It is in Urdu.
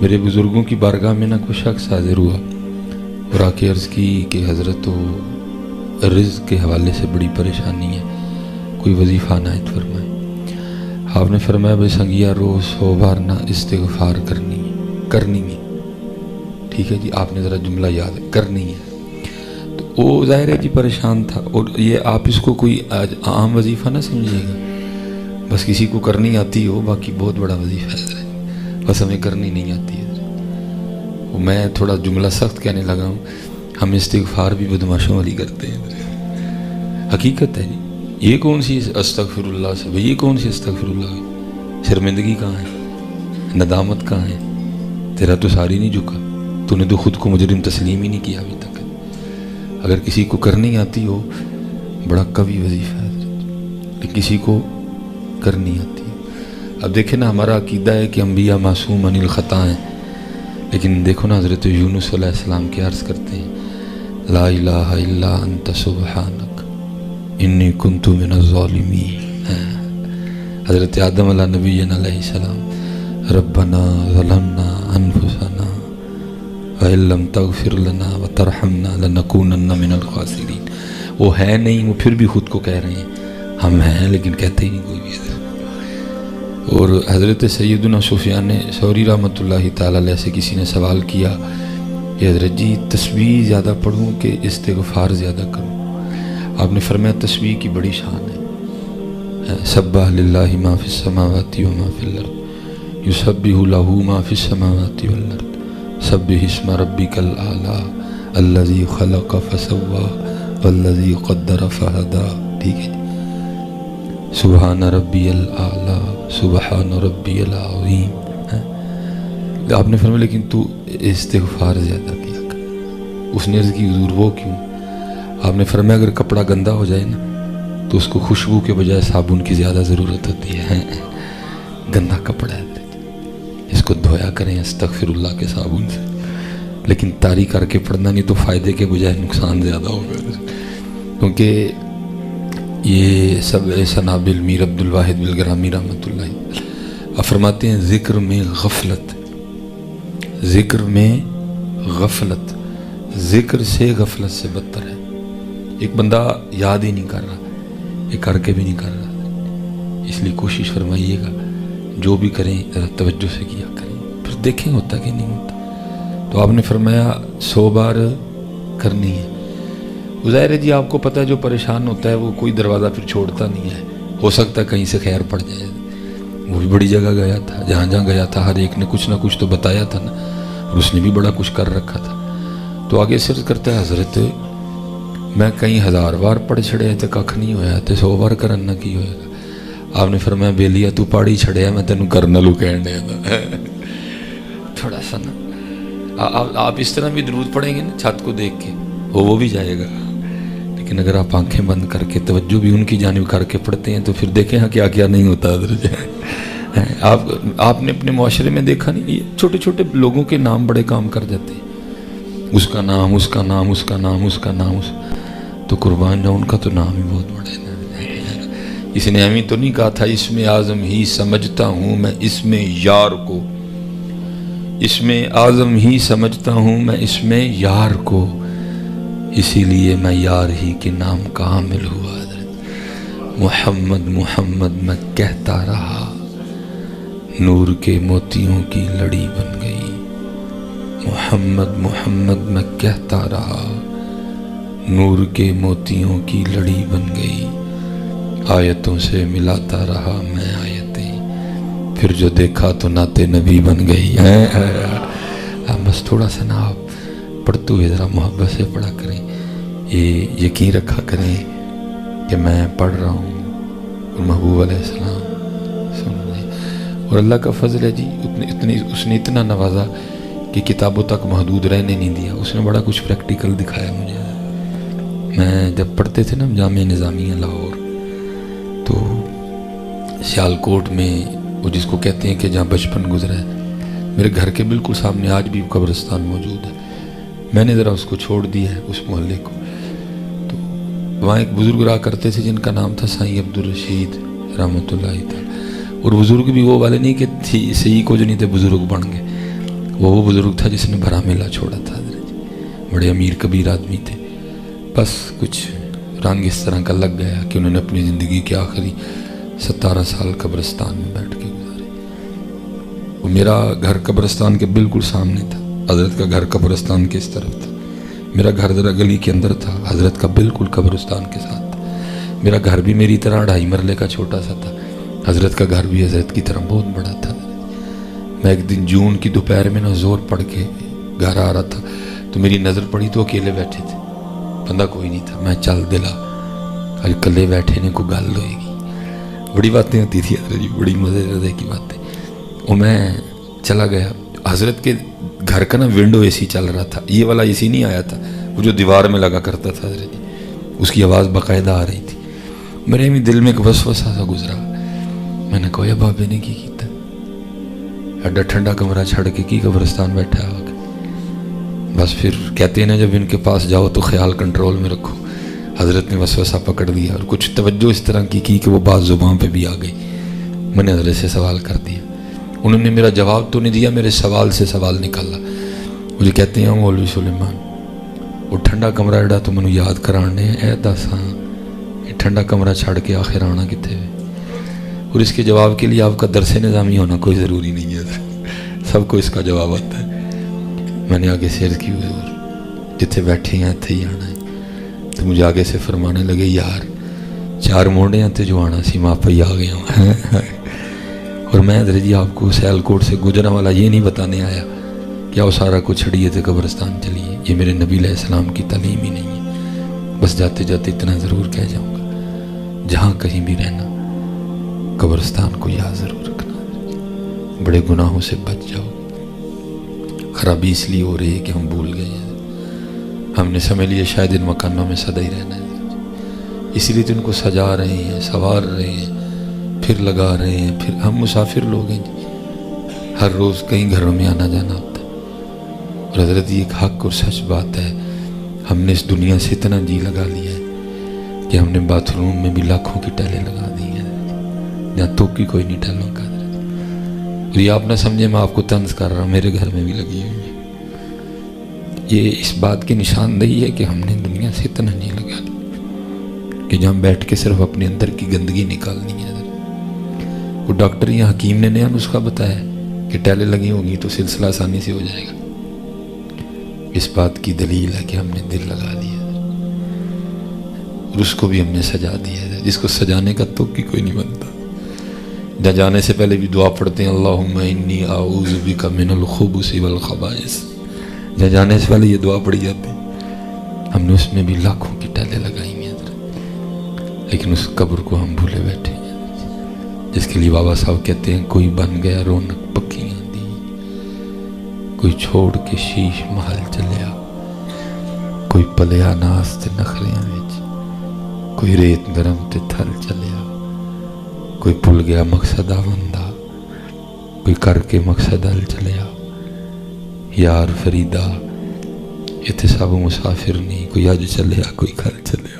میرے بزرگوں کی بارگاہ میں نہ کوئی شخص حاضر ہوا اور آ کے عرض کی کہ حضرت تو رزق کے حوالے سے بڑی پریشانی ہے، کوئی وظیفہ عنایت فرمائے۔ آپ نے فرمایا بھائی سنگیا روز 100 بار نہ استغفار کرنی ہے، ٹھیک ہے جی، آپ نے ذرا جملہ یاد ہے، کرنی ہے۔ تو وہ ظاہر ہے جی پریشان تھا، اور یہ آپ اس کو کوئی عام وظیفہ نہ سمجھیے گا، بس کسی کو کرنی آتی ہو، باقی بہت بڑا وظیفہ ہے، بس ہمیں کرنی نہیں آتی ہے۔ میں تھوڑا جملہ سخت کہنے لگا ہوں، ہم استغفار بھی بدماشوں والی کرتے ہیں، حقیقت ہے جی۔ یہ کون سی استغفر اللہ سے، یہ کون سی استغفر اللہ، شرمندگی کہاں ہے، ندامت کہاں ہے؟ تیرا تو ساری نہیں جھکا، تو نے تو خود کو مجرم تسلیم ہی نہیں کیا ابھی تک۔ اگر کسی کو کرنی آتی ہو بڑا قوی وظیفہ ہے، لیکن کسی کو کرنی آتی ہے۔ اب دیکھیں نا، ہمارا عقیدہ ہے کہ انبیاء معصوم عن الخطا ہیں، لیکن دیکھو نا حضرت یونس علیہ السلام کے عرض کرتے ہیں لا الہ الا انت سبحانک انی کنت من الظالمین۔ حضرت آدم علیہ نبی علیہ السلام ربنا ظلمنا انفسنا وَإِن لَّمْ تَغْفِرْ لَنَا وَتَرْحَمْنَا لَنَكُونَنَّ مِنَ الْخَاسِرِينَ۔ وہ ہے نہیں، وہ پھر بھی خود کو کہہ رہے ہیں ہم ہیں، لیکن کہتے ہی نہیں کوئی بھی۔ اور حضرت سیدنا سفیان ثوری رحمۃ اللہ تعالیٰ علیہ سے کسی نے سوال کیا کہ حضرت جی تسبیح زیادہ پڑھوں کہ استغفار زیادہ کروں؟ آپ نے فرمایا تسبیح کی بڑی شان ہے، سبح للہ ما فی السماوات و ما فی الارض یسبح لہ ما فی السماوات والارض سبح اسم ربک الاعلی الذی خلق فسوی والذی قدر فہدی، ٹھیک ہے جی، سبحان ربی الاعلی سبحان ربی العظیم۔ آپ نے فرمایا لیکن تو استغفار زیادہ کیا کر۔ اس نے عرض کی حضور وہ کیوں؟ آپ نے فرمایا اگر کپڑا گندا ہو جائے نا تو اس کو خوشبو کے بجائے صابن کی زیادہ ضرورت ہوتی ہے۔ گندا کپڑا ہے اس کو دھویا کریں استغفر اللہ کے صابن سے، لیکن طاری کر کے پڑھنا، نہیں تو فائدے کے بجائے نقصان زیادہ ہوگا۔ کیونکہ یہ سب سنابل میر عبد الواحد بالگرامی رحمۃ اللہ فرماتے ہیں ذکر میں غفلت، ذکر میں غفلت ذکر سے غفلت سے بدتر ہے۔ ایک بندہ یاد ہی نہیں کر رہا، یہ کر کے بھی نہیں کر رہا، اس لیے کوشش فرمائیے گا جو بھی کریں ذرا توجہ سے کیا کریں، پھر دیکھیں ہوتا کہ نہیں ہوتا۔ تو آپ نے فرمایا 100 بار کرنی ہے۔ ظاہر ہے جی آپ کو پتہ ہے جو پریشان ہوتا ہے وہ کوئی دروازہ پھر چھوڑتا نہیں ہے، ہو سکتا ہے کہیں سے خیر پڑ جائے۔ وہ بھی بڑی جگہ گیا تھا، جہاں جہاں گیا تھا ہر ایک نے کچھ نہ کچھ تو بتایا تھا نا، اور اس نے بھی بڑا کچھ کر رکھا تھا۔ تو آگے سے عرض کرتا ہے حضرت میں کئی 1000 بار پڑھ چھڑے تو کھ نہیں ہویا، تو 100 بار کرنا کی ہوئے گا؟ آپ نے فرمایا بیلیا تو پاڑی چھڑیا، میں تینوں کرنا لو کہن دیا تھا۔ تھوڑا سا نا آپ اس طرح بھی درود پڑھیں گے نا چھت کو دیکھ کے وہ بھی جائے گا، لیکن اگر آپ آنکھیں بند کر کے توجہ بھی ان کی جانب کر کے پڑھتے ہیں تو پھر دیکھیں ہاں کیا کیا نہیں ہوتا۔ آپ نے اپنے معاشرے میں دیکھا نہیں، یہ چھوٹے چھوٹے لوگوں کے نام بڑے کام کر جاتے ہیں، اس کا نام اس کا نام اس کا نام اس کا نام، تو قربان جاؤں ان کا تو نام ہی بہت بڑا ہے۔ اس نے ہمیں تو نہیں کہا تھا اس میں اعظم ہی سمجھتا ہوں میں اس میں یار کو، اس میں اعظم ہی سمجھتا ہوں میں اس میں یار کو، اسی لیے میں یار ہی کے نام کا حامل ہوا۔ محمد محمد میں کہتا رہا، نور کے موتیوں کی لڑی بن گئی۔ محمد محمد میں کہتا رہا، نور کے موتیوں کی لڑی بن گئی۔ آیتوں سے ملاتا رہا میں آیتیں، پھر جو دیکھا تو نعت نبی بن گئی۔ بس تھوڑا سا نا آپ پڑھتے ہوئے ذرا محبت سے پڑھا کریں، یہ یقین رکھا کریں کہ میں پڑھ رہا ہوں اور محبوب علیہ السلام سن رہے ہیں۔ اور اللہ کا فضل ہے جی، اس نے اتنا نوازا کہ کتابوں تک محدود رہنے نہیں دیا، اس نے بڑا کچھ پریکٹیکل دکھایا مجھے۔ میں جب پڑھتے تھے نا جامعہ نظامیہ لاہور، تو سیالکوٹ میں وہ جس کو کہتے ہیں کہ جہاں بچپن گزرا ہے، میرے گھر کے بالکل سامنے آج بھی قبرستان موجود ہے۔ میں نے ذرا اس کو چھوڑ دیا ہے اس محلے کو، تو وہاں ایک بزرگ رہا کرتے تھے جن کا نام تھا سائیں عبدالرشید رحمۃ اللہ تعالی، اور بزرگ بھی وہ والے نہیں کہ صحیح کو جو نہیں تھے بزرگ بن گئے، وہ بزرگ تھا جس نے بھرا میلہ چھوڑا تھا حضرت جی، بڑے امیر کبیر آدمی تھے. بس کچھ رنگ اس طرح کا لگ گیا کہ انہوں نے اپنی زندگی کے آخری 17 سال قبرستان میں بیٹھ کے گزارے. وہ میرا گھر قبرستان کے بالکل سامنے تھا، حضرت کا گھر قبرستان کے اس طرف تھا. میرا گھر ذرا گلی کے اندر تھا، حضرت کا بالکل قبرستان کے ساتھ تھا. میرا گھر بھی میری طرح 2.5 مرلے کا چھوٹا سا تھا، حضرت کا گھر بھی حضرت کی طرح بہت بڑا تھا. میں ایک دن جون کی دوپہر میں زور پڑھ کے گھر آ رہا تھا تو میری نظر پڑی تو اکیلے بیٹھے تھے، بندہ کوئی نہیں تھا. میں چل دلا آج کلے بیٹھے نے کوئی گل ہوئے گی. بڑی باتیں ہوتی تھی حضرت جی، بڑی مزے کی باتیں. اور میں چلا گیا. حضرت کے گھر کا ونڈو اے سی چل رہا تھا، یہ والا اے سی نہیں آیا تھا وہ جو دیوار میں لگا کرتا تھا حضرت جی، اس کی آواز باقاعدہ آ رہی تھی. میرے بھی دل میں ایک وسوسہ سا گزرا. میں نے کہا بابے نے کی کیتا، ایڈا ٹھنڈا کمرہ چھڑ کے کی قبرستان بیٹھا ہو. بس پھر کہتے ہیں نا جب ان کے پاس جاؤ تو خیال کنٹرول میں رکھو. حضرت نے وسوسہ پکڑ لیا اور کچھ توجہ اس طرح کی کہ وہ بات زبان پہ بھی آ گئی. میں نے حضرت سے سوال کر دیا، انہوں نے میرا جواب تو نہیں دیا، میرے سوال سے سوال نکالا. مجھے کہتے ہیں مولوی سلیمان وہ ٹھنڈا کمرہ جڑا تو مجھے یاد کرانے اے دس ہاں یہ ٹھنڈا کمرہ چھڑ کے آخر آنا کتے ہوئے. اور اس کے جواب کے لیے آپ کا درس نظامی ہونا کوئی ضروری نہیں ہے، سب کو اس کا جواب آتا ہے. میں نے آگے سے عرض کی حضور جتنے بیٹھے ہیں اتنے ہی آنا ہے. تو مجھے آگے سے فرمانے لگے یار 4 موڑے ہیں جو آنا سی ماں پہ آ گیا ہوں. اور میں حضرت جی آپ کو سیال کوٹ سے گجرا والا یہ نہیں بتانے آیا کیا وہ سارا کچھ چھڑیے تھے قبرستان چلیے. یہ میرے نبی علیہ السلام کی تعلیم ہی نہیں ہے. بس جاتے جاتے اتنا ضرور کہہ جاؤں گا، جہاں کہیں بھی رہنا قبرستان کو یاد ضرور رکھنا. بڑے گناہوں سے بچ جاؤ. خرابی اس لیے ہو رہی ہے کہ ہم بھول گئے ہیں، ہم نے سمجھ لیا شاید ان مکانوں میں سدا ہی رہنا ہے، اسی لیے تو ان کو سجا رہے ہیں، سنوار رہے ہیں، پھر لگا رہے ہیں. پھر ہم مسافر لوگ ہیں جی، ہر روز کئی گھروں میں آنا جانا ہوتا ہے. اور حضرت یہ ایک حق اور سچ بات ہے، ہم نے اس دنیا سے اتنا جی لگا لیا ہے کہ ہم نے باتھ روم میں بھی لاکھوں کی ٹیلیں لگا دی ہیں جہاں تو کی کوئی نہیں ٹیلوں کا. اور یہ آپ نہ سمجھے میں آپ کو طنز کر رہا ہوں، میرے گھر میں بھی لگی ہوئی ہے. یہ اس بات کی نشاندہی ہے کہ ہم نے دنیا سے اتنا نہیں لگا لیا کہ جہاں بیٹھ کے صرف اپنے اندر کی گندگی نکالنی ہے. وہ ڈاکٹر یا حکیم نے نیا نسخہ بتایا کہ ٹیلیں لگی ہوں گی تو سلسلہ آسانی سے ہو جائے گا. اس بات کی دلیل ہے کہ ہم نے دل لگا لیا اور اس کو بھی ہم نے سجا دیا ہے. جس کو سجانے کا تو کی کوئی نہیں بنتا. جہاں جانے سے پہلے بھی دعا پڑھتے ہیں اللہم انی اعوذ بک من الخبث والخبائث. جہاں جانے سے پہلے یہ دعا پڑھی جاتی. ہم نے اس میں بھی لاکھوں کی ٹیلیں لگائی ہیں لیکن اس قبر کو ہم بھولے بیٹھے ہیں جس کے لیے بابا صاحب کہتے ہیں کوئی بن گیا رونق پکیاں دی، کوئی چھوڑ کے شیش محل چلیا، کوئی پلیا ناس تے نخریاں وچ، کوئی ریت گرم تے تھل چلیا، کوئی بھول گیا مقصد آوندا، کوئی کر کے مقصد ال چلیا. یار فریدا اتنے سب مسافر نہیں، کوئی اج چلیا کوئی کل چلیا.